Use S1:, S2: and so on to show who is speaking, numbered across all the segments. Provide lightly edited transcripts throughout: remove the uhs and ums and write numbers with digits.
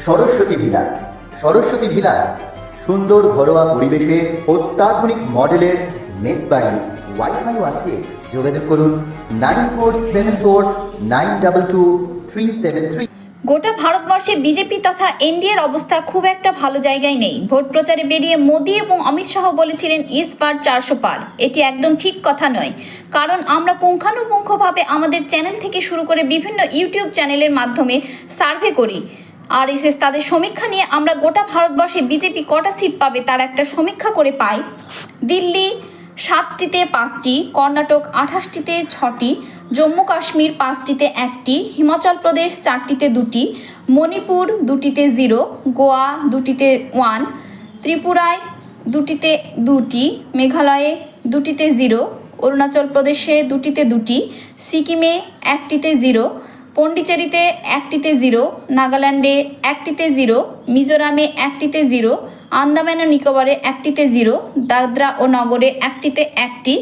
S1: Saraswati villa. Saraswati villa সুন্দর ঘরোয়া পরিবেশে অত্যাধুনিক মডেলের মেস বাড়ি, ওয়াইফাইও আছে। যোগাযোগ করুন 9474922373।
S2: গোটা ভারতবর্ষে বিজেপি তথা এনডিএর অবস্থা খুব একটা ভালো জায়গায় নেই। ভোট প্রচারে বেরিয়ে মোদি এবং অমিত শাহ বলেছিলেন ইস পার 400 পার। এটি একদম ঠিক কথা নয়, কারণ আমরা পুঙ্খানুপুঙ্খভাবে আমাদের চ্যানেল থেকে শুরু করে বিভিন্ন ইউটিউব চ্যানেলের মাধ্যমে সার্ভে করি। আরএসএস তাদের সমীক্ষা নিয়ে আমরা গোটা ভারতবর্ষে বিজেপি কটা সিট পাবে তার একটা সমীক্ষা করে পাই। দিল্লি 7টিতে 5টি, কর্ণাটক 28টিতে 6টি, জম্মু কাশ্মীর 5টিতে 1টি, হিমাচল প্রদেশ 4টিতে 2টি, মণিপুর 2টিতে 0, গোয়া 2টিতে 1, ত্রিপুরায় 2টিতে 2টি, মেঘালয়ে 2টিতে 0, অরুণাচল প্রদেশে 2টিতে 2টি, সিকিমে 1টিতে 0, পন্ডিচেরিতে 1টিতে 0, নাগাল্যান্ডে 1টিতে 0, মিজোরামে 1টিতে 0, আন্দামান ও নিকোবরে 1টিতে 0, দাদরা ও নগরে 1টিতে 1টি,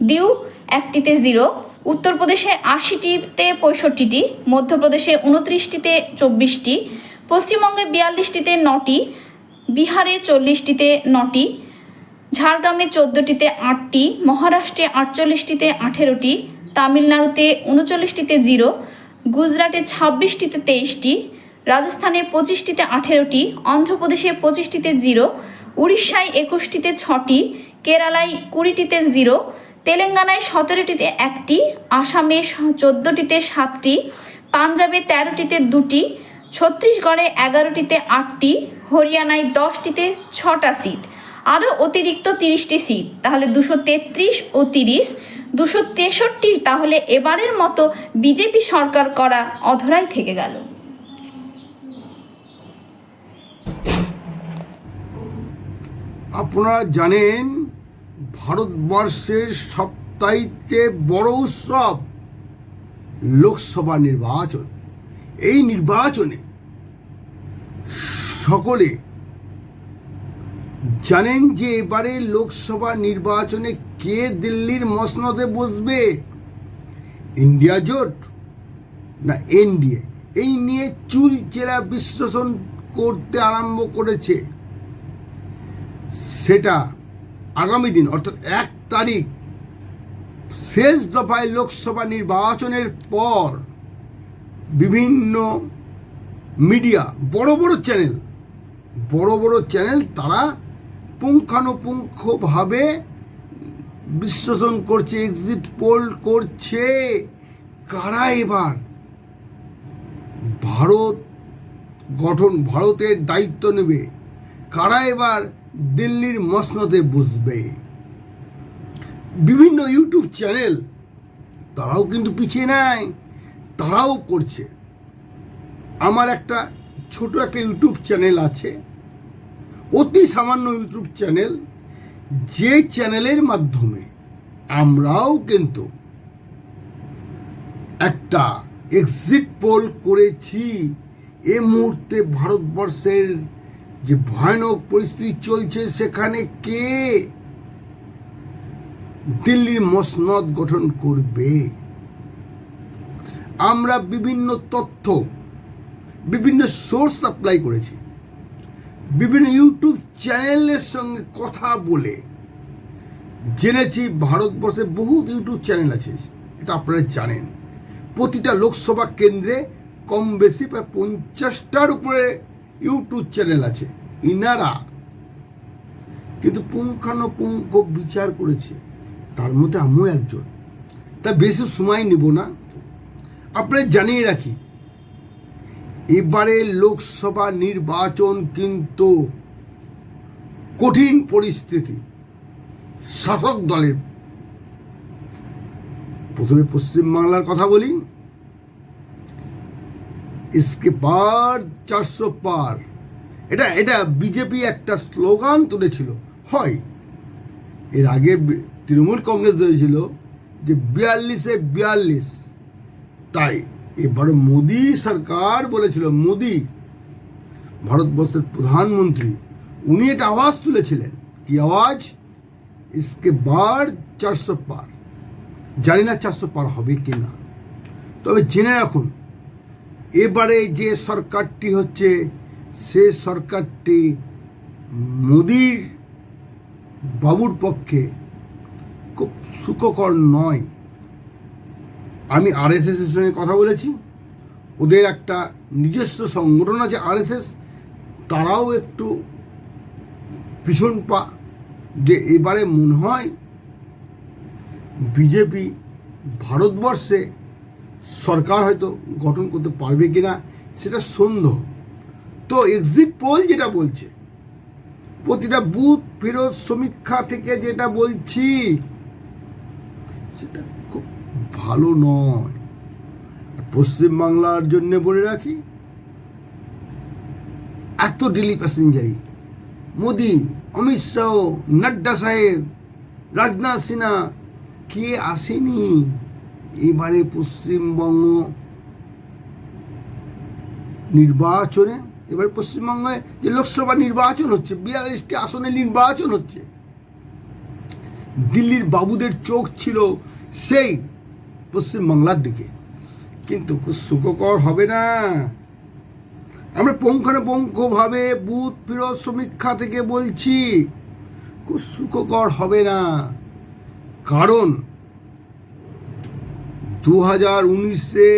S2: দিউ 1টিতে 0, উত্তরপ্রদেশে 80টিতে 65টি, মধ্যপ্রদেশে 29টিতে 24টি, পশ্চিমবঙ্গে 42টিতে 9টি, বিহারে 40টিতে 9টি, ঝাড়গ্রামে 14টিতে 8টি, মহারাষ্ট্রে 48টিতে 18টি, তামিলনাড়ুতে 39টিতে 0, গুজরাটে 26টিতে 23টি, রাজস্থানে 25টিতে 18টি, অন্ধ্রপ্রদেশে 25টিতে 0, উড়িষ্যায় 21টিতে 6টি, কেরালায় 20টিতে 0, তেলেঙ্গানায় 17টিতে 1টি, আসামে 14টিতে 7টি, পাঞ্জাবে 13টিতে 2টি, ছত্তিশগড়ে 11টিতে 8টি, হরিয়ানায় 10টিতে 6টা সিট, আরও অতিরিক্ত 30টি সিট। তাহলে 233 ও 30, 263। তাহলে এবারের মতো বিজেপি সরকার করা অধরাই থেকে গেল।
S3: আপনারা জানেন ভারতবর্ষের সবচাইতে বড় উৎসব লোকসভা নির্বাচন। এই নির্বাচনে সকলে জানেন যে এবারে লোকসভা নির্বাচনে কে দিল্লির মসনদে বসবে, ইন্ডিয়া জোট না এনডিএ, এই নিয়ে চুলচেরা বিশ্লেষণ করতে আরম্ভ করেছে। সেটা আগামী দিন অর্থাৎ 1 তারিখ শেষ দফায় লোকসভা নির্বাচনের পর বিভিন্ন মিডিয়া, বড় বড় চ্যানেল তারা পুঙ্খানুপুঙ্খভাবে বিশ্লেষণ করছে, এক্সিট পোল করছে কারা এবার ভারতের দায়িত্ব নেবে, কারা এবার দিল্লির মসনদে বসবে। বিভিন্ন ইউটিউব চ্যানেল তারাও কিন্তু পিছিয়ে নাই, তারাও করছে। আমার একটা ছোট একটা ইউটিউব চ্যানেল আছে, অতি সামান্য ইউটিউব চ্যানেল, যে চ্যানেলের মাধ্যমে আমরাও কিন্তু একটা এক্সিট পোল করেছি। এ মুহূর্তে ভারতবর্ষের যে ভয়ানক পরিস্থিতি চলছে, সেখানে কে দিল্লির মসনদ গঠন করবে। আমরা বিভিন্ন তথ্য, বিভিন্ন সোর্স সাপ্লাই করেছি, বিভিন্ন ইউটিউব চ্যানেলের সঙ্গে কথা বলে জেনেছি। ভারতবর্ষে বহু ইউটিউব চ্যানেল আছে, এটা আপনারা জানেন। প্রতিটা লোকসভা কেন্দ্রে কম বেশি প্রায় 50টার উপরে ইউটিউব চ্যানেল আছে। ইনারা কিন্তু পুঙ্খানুপুঙ্খ বিচার করেছে, তার মধ্যে আমিও একজন। তা বেশি সময় নেব না, আপনারা জানিয়ে রাখি এবারে লোকসভা নির্বাচন কিন্তু কঠিন পরিস্থিতি শাসক দলের। প্রথমে পশ্চিমবাংলার কথা বলি। ইসকে পার 400 পার, এটা বিজেপি একটা স্লোগান তুলেছিল। হয় এর আগে তৃণমূল কংগ্রেস ধরেছিল যে 42-এ 42, তাই এবার মোদি সরকার বলেছিল, মোদি ভারতবর্ষের প্রধানমন্ত্রী, উনি এটা আওয়াজ তুলেছিলেন। কি আওয়াজ? ইসকে বার 400 পার। জানি না 400 পার হবে কিনা, তবে জেনে রাখুন এবারে যে সরকারটি হচ্ছে সে সরকারটি মোদির বাবুর পক্ষে খুব সুখকর নয়। আমি আরএসএস এর সঙ্গে কথা বলেছি, ওদের একটা নিজস্ব সংগঠন আছে আরএসএস, তারাও একটু ভীষণ পা যে এবারে মনে হয় বিজেপি ভারতবর্ষে সরকার হয়তো গঠন করতে পারবে কিনা সেটা সন্দেহ। তো এক্সিট পোল যেটা বলছে, প্রতিটা বুথ ফেরত সমীক্ষা থেকে যেটা বলছি সেটা খুব ভালো নয়। পশ্চিমবাংলার জন্য বলে রাখি, এত দিল্লি প্যাসেঞ্জারি, মোদি, অমিত শাহ, নাড্ডা সাহেব, রাজনাথ সিনহা, কে আসেনি এবারে পশ্চিমবঙ্গ নির্বাচনে? এবার পশ্চিমবঙ্গে যে লোকসভা নির্বাচন হচ্ছে, 42টি আসনে নির্বাচন হচ্ছে, দিল্লির বাবুদের চোখ ছিল সেই পশ্চিমবাংলার দিকে, কিন্তু খুব সুখকর হবে না। আমরা পুঙ্খানুপুঙ্খভাবে বুথ ফেরত সমীক্ষা থেকে বলছি, খুব সুখকর হবে না। কারণ 2019-এ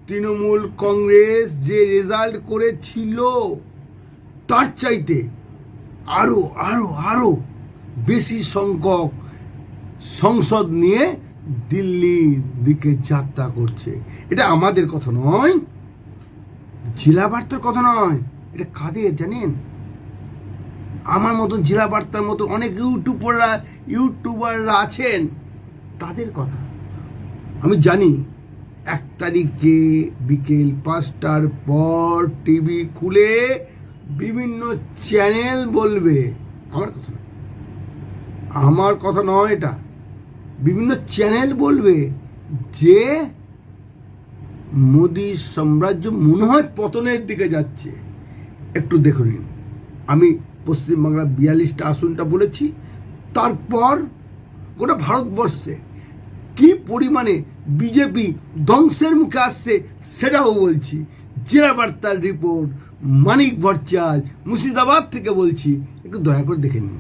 S3: তৃণমূল কংগ্রেস যে রেজাল্ট করেছিল তার চাইতে আরো আরো আরো বেশি সংখ্যক সংসদ নিয়ে দিল্লির দিকে যাত্রা করছে। এটা আমাদের কথা নয়, জেলা বার্তার কথা নয়, এটা কাদের জানেন? আমার মতন জেলা বার্তার মতো অনেক ইউটিউবাররা আছেন, তাদের কথা। আমি জানি 1 তারিখে বিকেল 5টার পর টিভি খুলে বিভিন্ন চ্যানেল বলবে, আমার কথা নয় এটা, বিভিন্ন চ্যানেল বলবে যে মোদি সাম্রাজ্য মনে হয় পতনের দিকে যাচ্ছে। একটু দেখে নিন, আমি পশ্চিমবাংলা 42টা আসনটা বলেছি, তারপর গোটা ভারতবর্ষে কি পরিমাণে বিজেপি ধ্বংসের মুখে আসছে সেটাও বলছি। জেলা বার্তার রিপোর্ট, মানিক ভট্টাচার্য, মুর্শিদাবাদ থেকে বলছি, একটু দয়া করে দেখে নিন।